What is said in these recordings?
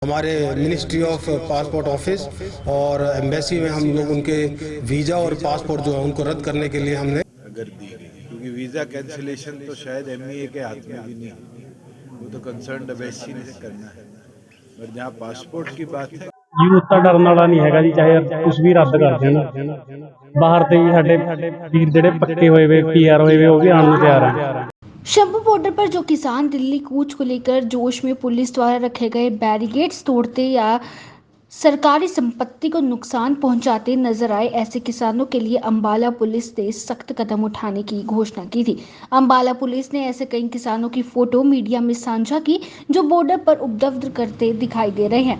हमारे ministry of passport office और embassy में हम लोग उनके वीज़ा और पासपोर्ट जो है उनको रद्द करने के लिए हमने अगर दी गई, क्योंकि वीज़ा कैंसिलेशन तो शायद एमईए के हाथ में भी नहीं है, वो तो कंसर्न एम्बेसी ने करना है। पर जहाँ पासपोर्ट की बात है, ਯੂਥ ਤਾਂ ਡਰਨ ਵਾਲਾ ਨਹੀਂ ਹੈਗਾ ਜੀ, ਚਾਹੇ ਕੁਝ ਵੀ ਰੱਦ ਕਰ ਦੇਣ। ਬਾਹਰ ਤੇ ਵੀ ਸਾਡੇ ਵੀਰ ਜਿਹੜੇ ਪੱਕੇ ਹੋਏ ਵੇ ਪੀਆਰ ਹੋਏ ਵੇ ਉਹ ਵੀ ਆਉਣ ਨੂੰ ਤਿਆਰ ਹੈ। शंभू बॉर्डर पर जो किसान दिल्ली कूच को लेकर जोश में पुलिस द्वारा रखे गए बैरिकेड्स तोड़ते या सरकारी संपत्ति को नुकसान पहुंचाते नजर आए, ऐसे किसानों के लिए अंबाला पुलिस ने सख्त कदम उठाने की घोषणा की थी। अंबाला पुलिस ने ऐसे कई किसानों की फोटो मीडिया में साझा की जो बॉर्डर पर उपद्रव करते दिखाई दे रहे हैं।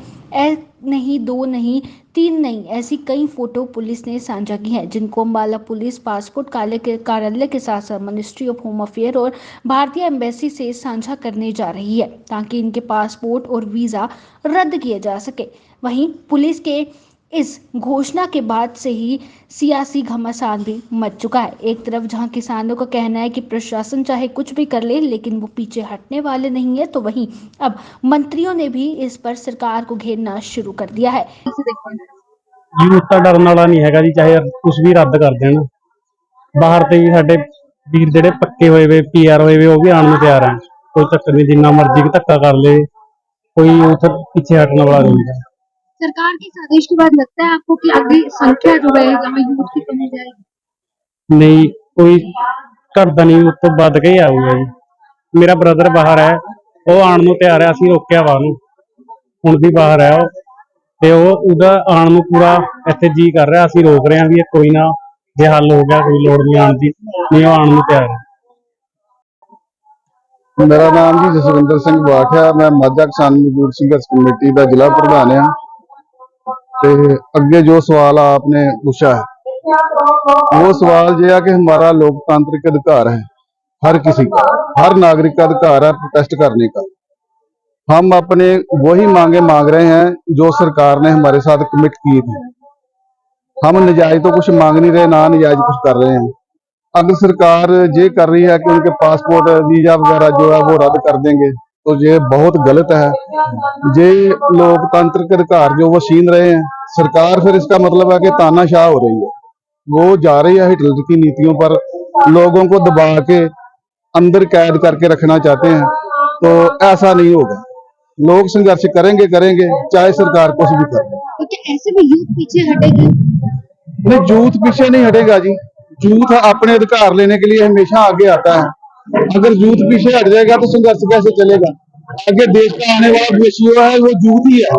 नहीं, दो नहीं, तीन नहीं, ऐसी कई फोटो पुलिस ने साझा की हैं, जिनको अंबाला पुलिस पासपोर्ट कार्यालय के साथ साथ मिनिस्ट्री ऑफ होम अफेयर और भारतीय एम्बेसी से साझा करने जा रही है, ताकि इनके पासपोर्ट और वीज़ा रद्द किए जा सके। वहीं पुलिस के इस घोषणा के बाद से ही सियासी घमासान भी मच चुका है। एक तरफ जहां किसानों का कहना है कि प्रशासन चाहे कुछ भी कर ले लेकिन वो पीछे हटने वाले नहीं है, तो वहीं अब मंत्रियों ने भी इस पर सरकार को घेरना शुरू कर दिया है। ਯੂਥ ਤਾਂ ਡਰਨ ਵਾਲਾ ਨਹੀਂ ਹੈਗਾ ਜੀ, ਚਾਹੇ ਕੁਝ ਵੀ ਰੱਦ ਕਰ ਦੇਣ। ਬਾਹਰ ਤੇ ਵੀ ਸਾਡੇ ਵੀਰ ਜਿਹੜੇ ਪੱਕੇ ਹੋਏ ਵੇ ਪੀਆਰ ਹੋਏ ਵੇ ਉਹ ਵੀ ਆਉਣ ਨੂੰ ਤਿਆਰ ਹੈ। ਕੋਈ ਚੱਕਰ ਨਹੀਂ, ਜਿੰਨਾ ਮਰਜ਼ੀ ਧੱਕਾ ਕਰ ਲੇ, कोई उधर पीछे हटने वाला नहीं है। सरकार के इस आदेश के बाद लगता है आपको कि आगे संख्या जो है जहाँ यूथ की कमी जाएगी? नहीं, कोई घटदा नहीं, उस तो ਵੱਧ ਕੇ ਹੀ ਆਊਗਾ ਜੀ। ਮੇਰਾ ਬ੍ਰਦਰ ਬਾਹਰ ਹੈ, ਉਹ ਆਉਣ ਨੂੰ ਤਿਆਰ ਹੈ, ਅਸੀਂ ਰੋਕਿਆ ਵਾ ਉਹਨੂੰ, ਹੁਣ ਵੀ ਬਾਹਰ ਹੈ ਉਹ, ਤੇ ਉਹ ਉਹਦਾ ਆਉਣ ਨੂੰ ਪੂਰਾ ਇੱਥੇ ਜੀ ਕਰ ਰਿਹਾ, ਅਸੀਂ ਰੋਕ ਰਹੇ ਹਾਂ ਵੀ ਇਹ ਕੋਈ ਨਾ, ਜੇ ਹੱਲ ਹੋ ਗਿਆ ਕੋਈ ਲੋੜ ਨਹੀਂ ਆਉਣ ਦੀ, ਨਹੀਂ ਉਹ ਆਉਣ ਨੂੰ ਤਿਆਰ ਹੈ। मेरा नाम जी जसविंदर सिंह बाठ है, मैं माझा किसान मजदूर संघर्ष कमेटी का जिला प्रधान है। ते अगे जो सवाल आपने पूछा है वो सवाल ये है कि हमारा लोकतांत्रिक अधिकार है, हर किसी का, हर नागरिक का अधिकार है प्रोटेस्ट करने का। हम अपने वही मांगे मांग रहे हैं जो सरकार ने हमारे साथ कमिट की थी। हम नजायज तो कुछ मांग नहीं रहे, ना नजायज कुछ कर रहे हैं। अगर सरकार ये कर रही है कि उनके पासपोर्ट वीजा वगैरह जो है वो रद्द कर देंगे तो ये बहुत गलत है। ये लोकतंत्र के अधिकार जो वो छीन रहे हैं सरकार, फिर इसका मतलब है कि तानाशाह हो रही है, वो जा रही है हिटलर की नीतियों पर, लोगों को दबा के अंदर कैद करके रखना चाहते हैं। तो ऐसा नहीं होगा, लोग संघर्ष करेंगे करेंगे चाहे सरकार कुछ भी कर ले। तो ऐसे में यूथ पीछे हटेगी? नहीं, यूथ पीछे नहीं हटेगा जी। यूथ अपने अधिकार लेने के लिए हमेशा आगे आता है। अगर यूथ पीछे हट जाएगा तो संघर्ष कैसे चलेगा? आगे देश का आने वाला भविष्य जो है वो यूथ ही है।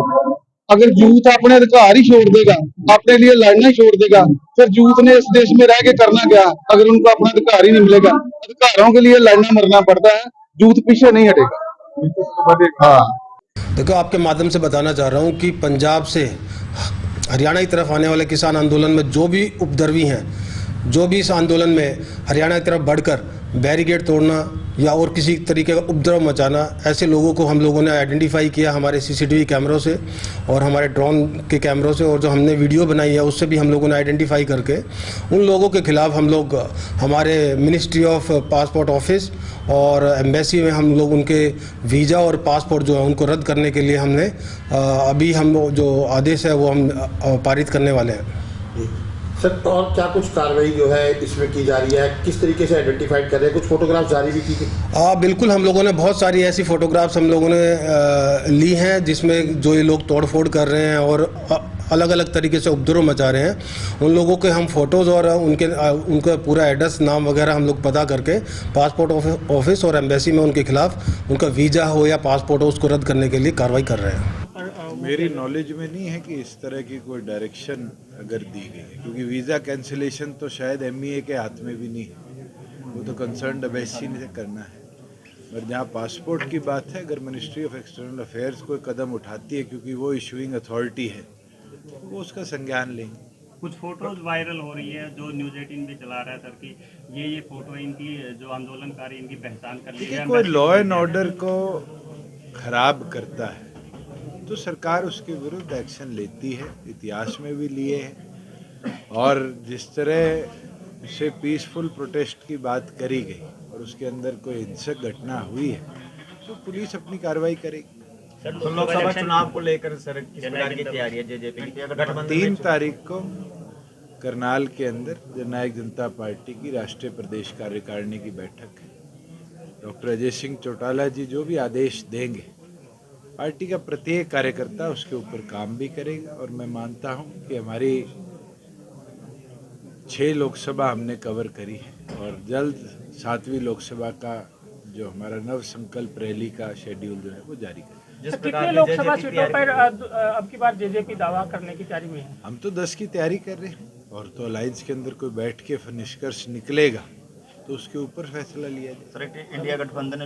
अगर यूथ अपने अधिकार ही छोड़ देगा, अपने लिए लड़ना ही छोड़ देगा, फिर यूथ ने इस देश में रह के करना क्या अगर उनको अपना अधिकार ही नहीं मिलेगा? अधिकारों के लिए लड़ना मरना पड़ता है, यूथ पीछे नहीं हटेगा। हाँ, देखो, आपके माध्यम से बताना चाह रहा हूँ कि पंजाब से हरियाणा की तरफ आने वाले किसान आंदोलन में जो भी उपद्रवी हैं, जो भी इस आंदोलन में हरियाणा की तरफ बढ़कर बैरिकेड तोड़ना या और किसी तरीके का उपद्रव मचाना, ऐसे लोगों को हम लोगों ने आइडेंटिफाई किया हमारे सीसीटीवी कैमरों से और हमारे ड्रोन के कैमरों से, और जो हमने वीडियो बनाई है उससे भी हम लोगों ने आइडेंटिफाई करके उन लोगों के खिलाफ़ हम लोग हमारे मिनिस्ट्री ऑफ पासपोर्ट ऑफिस और एम्बेसी में हम लोग उनके वीज़ा और पासपोर्ट जो है उनको रद्द करने के लिए हमने अभी हम जो आदेश है वो हम पारित करने वाले हैं। सर, और क्या कुछ कार्रवाई जो है इसमें की जा रही है, किस तरीके से आइडेंटिफाइड कर रहे हैं? कुछ फोटोग्राफ जारी भी की थी? बिल्कुल, हम लोगों ने बहुत सारी ऐसी फ़ोटोग्राफ्स हम लोगों ने ली हैं जिसमें जो ये लोग तोड़फोड़ कर रहे हैं और अलग अलग तरीके से उपद्रव मचा रहे हैं, उन लोगों के हम फ़ोटोज़ और उनका पूरा एड्रेस नाम वगैरह हम लोग पता करके पासपोर्ट ऑफिस और एम्बेसी में उनके खिलाफ़ उनका वीज़ा हो या पासपोर्ट हो उसको रद्द करने के लिए कार्रवाई कर रहे हैं। मेरी नॉलेज में नहीं है कि इस तरह की कोई डायरेक्शन अगर दी गई है, क्योंकि वीज़ा कैंसिलेशन तो शायद एमईए के हाथ में भी नहीं है, वो तो कंसर्न एम्बेसी ने करना है। पर जहाँ पासपोर्ट की बात है, अगर मिनिस्ट्री ऑफ एक्सटर्नल अफेयर्स कोई कदम उठाती है क्योंकि वो इशूइंग अथॉरिटी है, तो वो उसका संज्ञान लेंगे। कुछ फोटोज वायरल हो रही है जो न्यूज़ 18 भी चला रहा है सर कि ये फोटो इनकी जो आंदोलनकारी इनकी पहचान कर ली है। कोई लॉ एंड ऑर्डर को खराब करता है तो सरकार उसके विरुद्ध एक्शन लेती है, इतिहास में भी लिए हैं। और जिस तरह से पीसफुल प्रोटेस्ट की बात करी गई और उसके अंदर कोई हिंसक घटना हुई है तो पुलिस अपनी कार्रवाई करेगी। तो लोकसभा चुनाव को लेकर सर किस प्रकार की तैयारी है जेजेपी की गठबंधन 3 तारीख को करनाल के अंदर जननायक जनता पार्टी की राष्ट्रीय प्रदेश कार्यकारिणी की बैठक है। डॉक्टर अजय सिंह चौटाला जी जो भी आदेश देंगे पार्टी का प्रत्येक कार्यकर्ता उसके ऊपर काम भी करेगा और मैं मानता हूं कि हमारी 6 लोकसभा हमने कवर करी है और जल्द 7वीं लोकसभा का जो हमारा नव संकल्प रैली का शेड्यूल जो है वो जारी करेगा। जिस कितनी प्रकार लोकसभा सीटों पर अब की बार जेजेपी दावा करने की तैयारी में है? हम तो 10 की तैयारी कर रहे हैं और तो अलायंस के अंदर कोई बैठ के निष्कर्ष निकलेगा तो उसके ऊपर फैसला लिया जाए। सर इंडिया गठबंधन